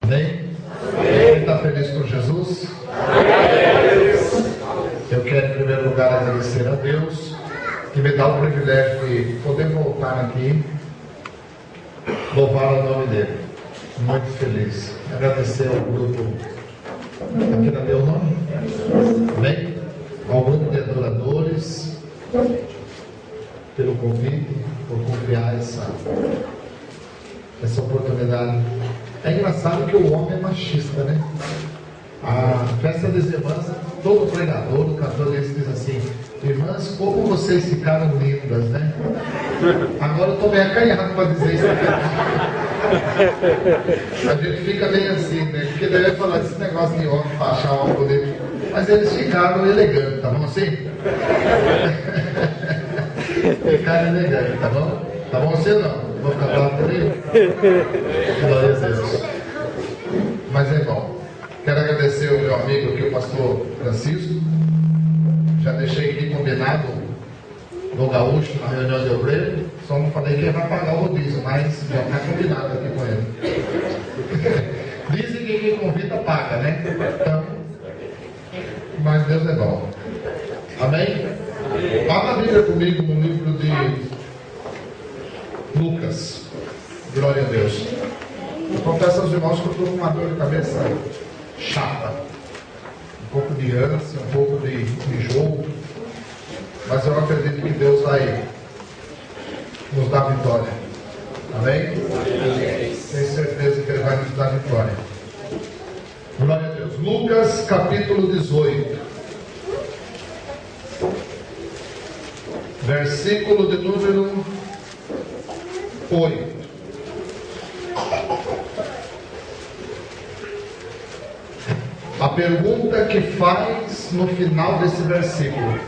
Amém? Quem está feliz com Jesus? Eu quero em primeiro lugar agradecer a Deus que me dá o privilégio de poder voltar aqui, louvar o nome dele. Muito feliz. Agradecer ao grupo, aqui não deu o nome? Amém? Ao grupo de adoradores pelo convite, por confiar essa oportunidade. É engraçado que o homem é machista, né? A festa das irmãs, todo pregador, o cantor desse diz assim: irmãs, como vocês ficaram lindas, né? Agora eu estou meio acanhado para dizer isso aqui. A gente fica meio assim, né? Porque deve falar esse negócio de homem para achar um homem bonito. Mas eles ficaram elegantes, tá bom assim? Ficaram elegantes, tá bom? Tá bom assim ou não? Vou ficar bravo por ele? Glória a Deus. Mas é bom. Quero agradecer ao meu amigo aqui, o pastor Francisco. Já deixei aqui combinado no Gaúcho, na reunião de obreiro. Só não falei que ele vai pagar o rodízio, mas já está combinado aqui com ele. Dizem que quem convida paga, né? Então, mas Deus é bom. Amém? Abra a Bíblia comigo no livro de Lucas. Glória a Deus. Eu confesso aos irmãos que eu estou com uma dor de cabeça chata, um pouco de ânsia, um pouco de enjoo, mas eu acredito que Deus vai nos dar vitória. Amém? Tenho certeza que Ele vai nos dar vitória. Glória a Deus. Lucas capítulo 18, versículo de número 8. A pergunta que faz no final desse versículo.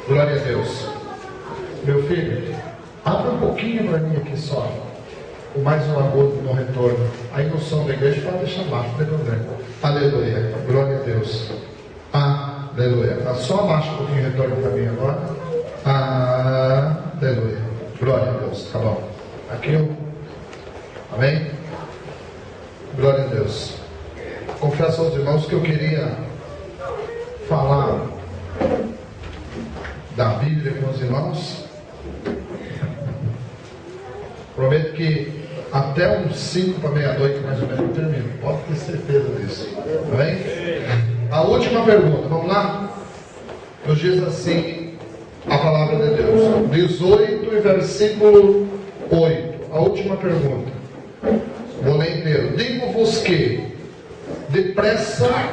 Glória a Deus. Meu filho, abra um pouquinho para mim aqui só. O mais um agudo no retorno. Aí no som da igreja pode deixar baixo, não tem problema. Aleluia. Glória a Deus. Aleluia. Tá só abaixo um pouquinho o retorno para mim agora. Aleluia. Glória a Deus. Tá bom. Aqui eu. Amém? Glória a Deus. Confesso aos irmãos que eu queria falar da Bíblia com os irmãos. Prometo que até uns 5 para meia-noite mais ou menos eu termino. Pode ter certeza disso. Amém? A última pergunta, vamos lá? Nos diz assim a palavra de Deus. 18 e versículo 8. A última pergunta. Vou ler inteiro. Digo-vos que depressa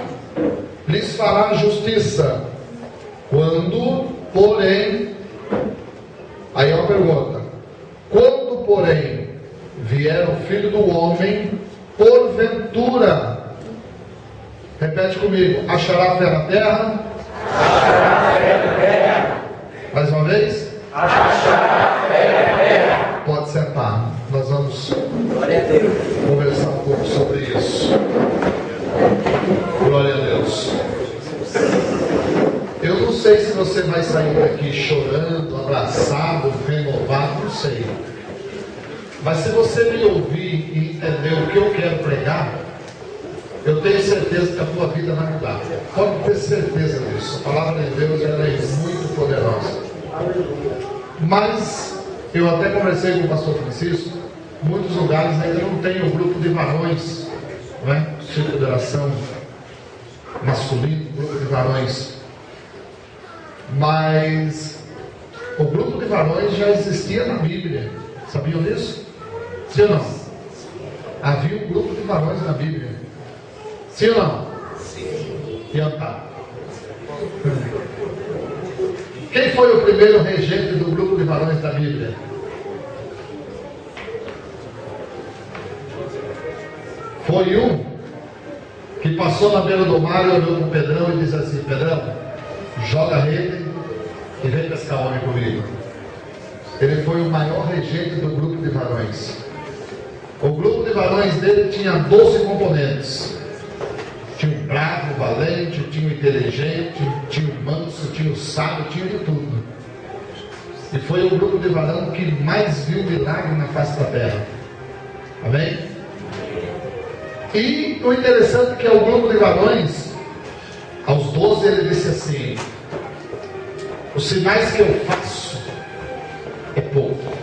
lhes fará justiça, quando, porém, aí é uma pergunta: quando, porém, vier o Filho do Homem, porventura, repete comigo, achará fé na terra? Achará fé na terra. Mais uma vez? Achará fé na terra. Pode sentar, nós vamos conversar um pouco sobre isso. Glória a Deus. Eu não sei se você vai sair daqui chorando, abraçado, renovado, não sei. Mas se você me ouvir e entender o que eu quero pregar, eu tenho certeza que a tua vida vai mudar. Pode ter certeza disso. A palavra de Deus ela é muito poderosa. Mas eu até conversei com o pastor Francisco. Muitos lugares ainda não tem um grupo de varões, não é? Círculo de oração masculino, grupo de varões. Mas o grupo de varões já existia na Bíblia. Sabiam disso? Sim ou não? Havia um grupo de varões na Bíblia. Sim ou não? Sim. E andar. Quem foi o primeiro regente do grupo de varões da Bíblia? Foi um que passou na beira do mar e olhou para o Pedrão e disse assim: Pedrão, joga a rede e vem pescar homem comigo. Ele foi o maior regente do grupo de varões. O grupo de varões dele tinha 12 componentes. Tinha o bravo, o valente, tinha o inteligente, tinha o manso, tinha o sábio, tinha de tudo. E foi o grupo de varão que mais viu milagre na face da terra. Amém? E o interessante é que ao grupo de varões, aos 12, ele disse assim: os sinais que eu faço é pouco.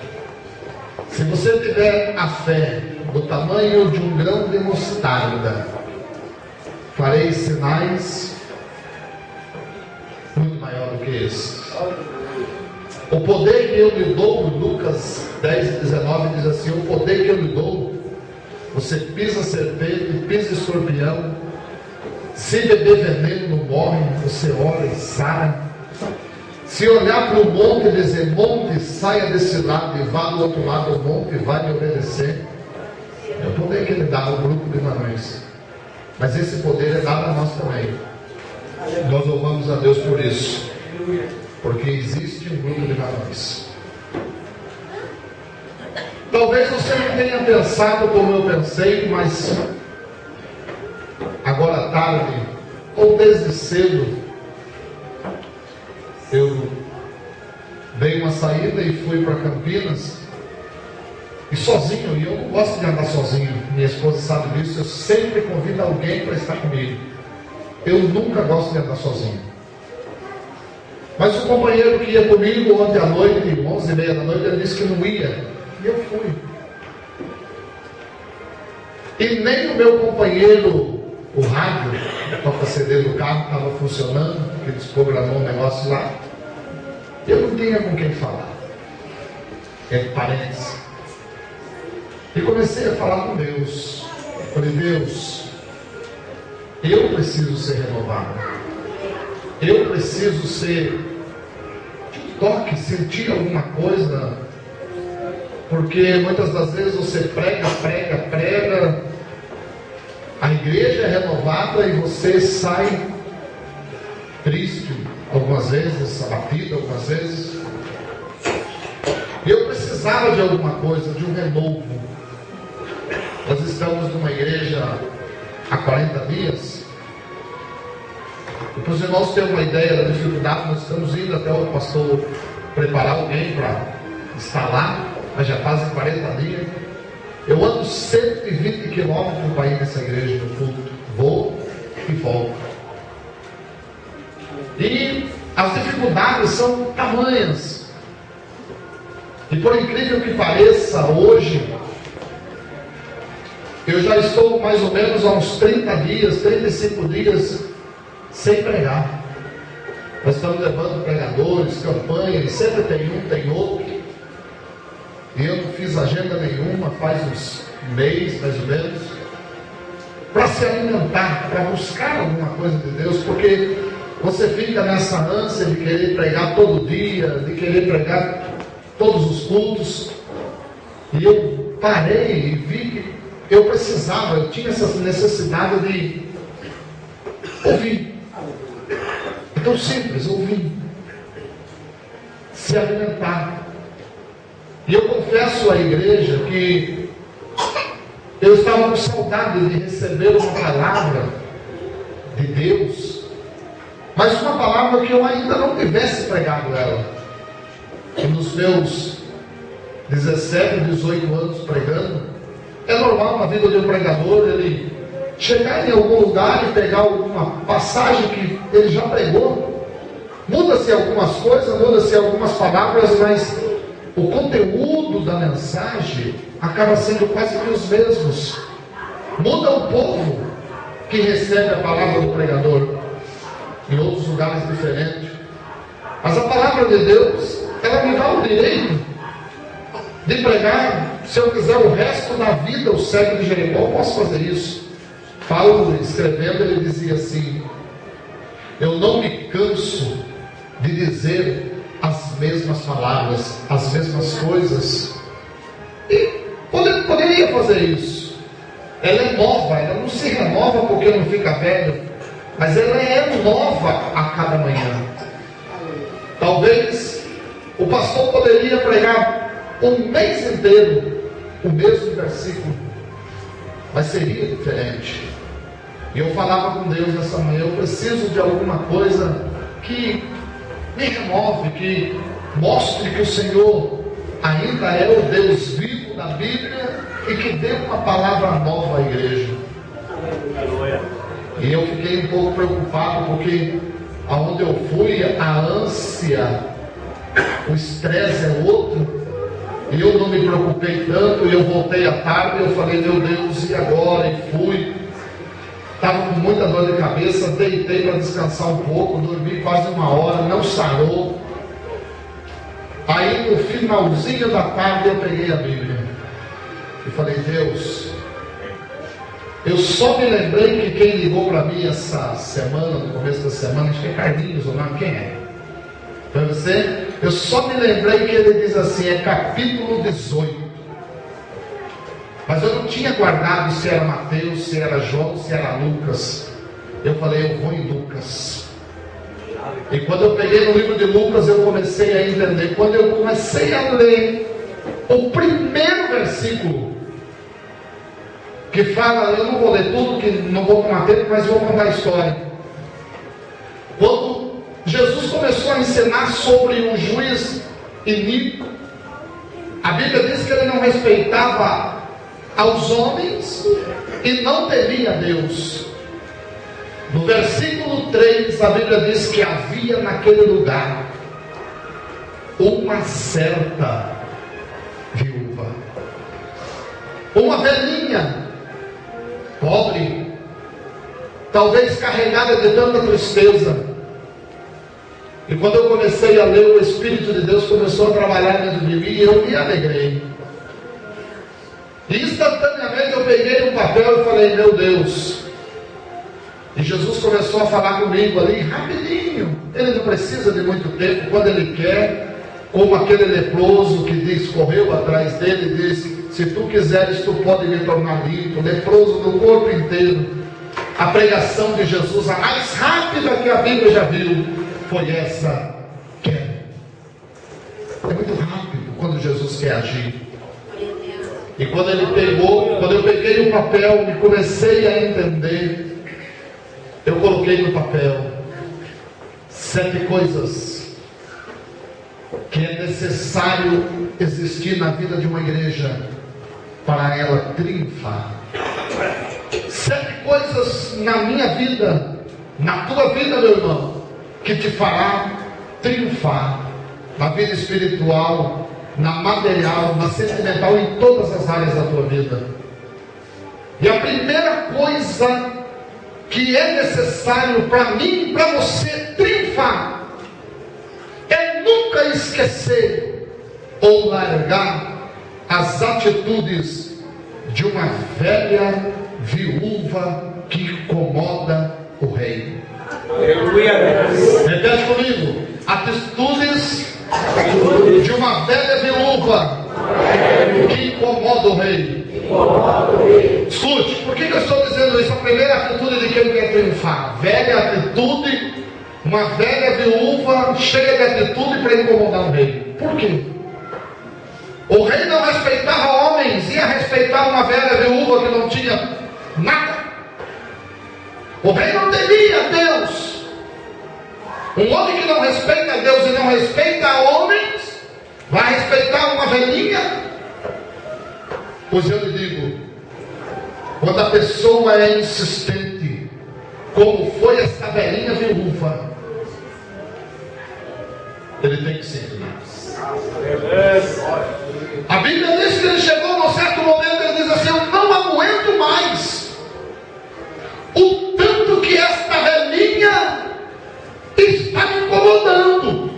Se você tiver a fé do tamanho de um grão de mostarda, farei sinais muito maior do que esse. O poder que eu lhe dou, Lucas 10:19 diz assim: o poder que eu lhe dou, você pisa serpente, pisa escorpião, se beber veneno não morre, você ora e sara. Se olhar para o monte e dizer: monte, saia desse lado e vá do outro lado do monte, vai me obedecer. É o poder que ele dá ao grupo de varões. Mas esse poder é dado a nós também. Nós louvamos a Deus por isso, porque existe um grupo de varões. Talvez você não tenha pensado como eu pensei, mas agora à tarde, ou desde cedo, eu dei uma saída e fui para Campinas, e sozinho, e eu não gosto de andar sozinho, minha esposa sabe disso, eu sempre convido alguém para estar comigo. Eu nunca gosto de andar sozinho. Mas o companheiro que ia comigo ontem à noite, 11h30 da noite, ele disse que não ia. E eu fui. E nem o meu companheiro, o rádio, toca CD do carro, estava funcionando, porque desprogramou um negócio lá. Eu não tinha com quem falar. Entre parentes. E comecei a falar com Deus. Falei: Deus, eu preciso ser renovado. Eu preciso ser toque, sentir alguma coisa. Porque muitas das vezes você prega, a igreja é renovada e você sai triste algumas vezes, abatido algumas vezes. Eu precisava de alguma coisa, de um renovo. Nós estamos numa igreja há 40 dias. E para os irmãos terem uma ideia da dificuldade, nós estamos indo até o pastor preparar alguém para estar lá, mas já fazem 40 dias. Eu ando 120 quilômetros para ir nessa igreja no culto. Vou e volto. E as dificuldades são tamanhas. E por incrível que pareça, hoje, eu já estou mais ou menos há uns 30 dias, 35 dias, sem pregar. Nós estamos levando pregadores, campanhas, sempre tem um, tem outro. E eu não fiz agenda nenhuma, faz uns meses mais ou menos, para se alimentar, para buscar alguma coisa de Deus, porque você fica nessa ânsia de querer pregar todo dia, de querer pregar todos os cultos. E eu parei e vi que eu precisava, eu tinha essa necessidade de ouvir. É tão simples, ouvir, se alimentar. E eu confesso à igreja que eu estava com saudade de receber uma palavra de Deus, mas uma palavra que eu ainda não tivesse pregado ela. E nos meus 17, 18 anos pregando, é normal na vida de um pregador ele chegar em algum lugar e pegar alguma passagem que ele já pregou. Muda-se algumas coisas, muda-se algumas palavras, mas o conteúdo da mensagem acaba sendo quase que os mesmos. Muda o povo que recebe a palavra do pregador em outros lugares diferentes. Mas a palavra de Deus, ela me dá o direito de pregar. Se eu quiser o resto da vida o cego de Jericó, eu posso fazer isso. Paulo, escrevendo, ele dizia assim: eu não me canso de dizer as mesmas palavras, as mesmas coisas. E poderia fazer isso. Ela é nova, ela não se renova porque não fica velho, mas ela é nova a cada manhã. Talvez o pastor poderia pregar um mês inteiro o mesmo versículo, mas seria diferente. E eu falava com Deus nessa manhã: eu preciso de alguma coisa que me renove, que mostre que o Senhor ainda é o Deus vivo da Bíblia e que dê uma palavra nova à igreja. E eu fiquei um pouco preocupado, porque aonde eu fui, a ânsia, o estresse é outro. E eu não me preocupei tanto. E eu voltei à tarde e eu falei, meu Deus, e agora? E fui. Estava com muita dor de cabeça, deitei para descansar um pouco, dormi quase 1 hora, não sarou. Aí no finalzinho da tarde eu peguei a Bíblia e falei, Deus, eu só me lembrei que quem ligou para mim essa semana, no começo da semana, acho que é Carlinhos, o nome, quem é? Foi você? Eu só me lembrei que ele diz assim, é capítulo 18. Mas eu não tinha guardado se era Mateus, se era João, se era Lucas. Eu falei, eu vou em Lucas. E quando eu peguei no livro de Lucas, eu comecei a entender. Quando eu comecei a ler o primeiro versículo, que fala, eu não vou ler tudo, que não vou tomar tempo, mas vou contar a história. Quando Jesus começou a ensinar sobre um juiz iníquo, a Bíblia diz que ele não respeitava aos homens e não temia a Deus. No versículo 3, a Bíblia diz que havia naquele lugar uma certa viúva, uma velhinha, pobre, talvez carregada de tanta tristeza. E quando eu comecei a ler, o Espírito de Deus começou a trabalhar dentro de mim e eu me alegrei. E instantaneamente eu peguei um papel e falei, meu Deus. E Jesus começou a falar comigo ali, rapidinho. Ele não precisa de muito tempo, quando ele quer. Como aquele leproso que diz, correu atrás dele e disse, se tu quiseres, tu pode me tornar limpo. Leproso do corpo inteiro. A pregação de Jesus, a mais rápida que a Bíblia já viu, foi essa. É muito rápido quando Jesus quer agir. E quando ele pegou, quando eu peguei o papel e comecei a entender, eu coloquei no papel 7 coisas que é necessário existir na vida de uma igreja para ela triunfar. 7 coisas na minha vida, na tua vida, meu irmão, que te fará triunfar na vida espiritual, na material, na sentimental, em todas as áreas da tua vida. E a primeira coisa que é necessário para mim e para você triunfar é nunca esquecer ou largar as atitudes de uma velha viúva que incomoda o rei. Aleluia. Repete comigo. Atitudes de uma velha viúva que incomoda o rei. Escute, por que eu estou dizendo isso? A primeira atitude de quem quer triunfar. Velha atitude, uma velha viúva cheia de atitude para incomodar o rei. Por quê? O rei não respeitava homens, ia respeitar uma velha viúva que não tinha nada. O rei não temia Deus. Um homem que não respeita a Deus e não respeita homens, vai respeitar uma velhinha? Pois eu lhe digo, quando a pessoa é insistente, como foi essa velhinha viúva, ele tem que ser. A Bíblia diz que ele chegou num certo momento, ele diz assim, eu não aguento mais o tanto que esta velhinha está me incomodando.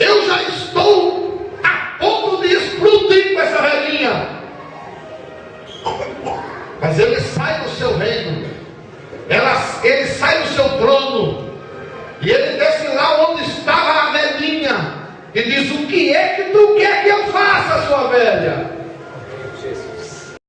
Eu já estou a ponto de explodir com essa velhinha. Mas ele sai do seu reino, ele sai do seu trono, e ele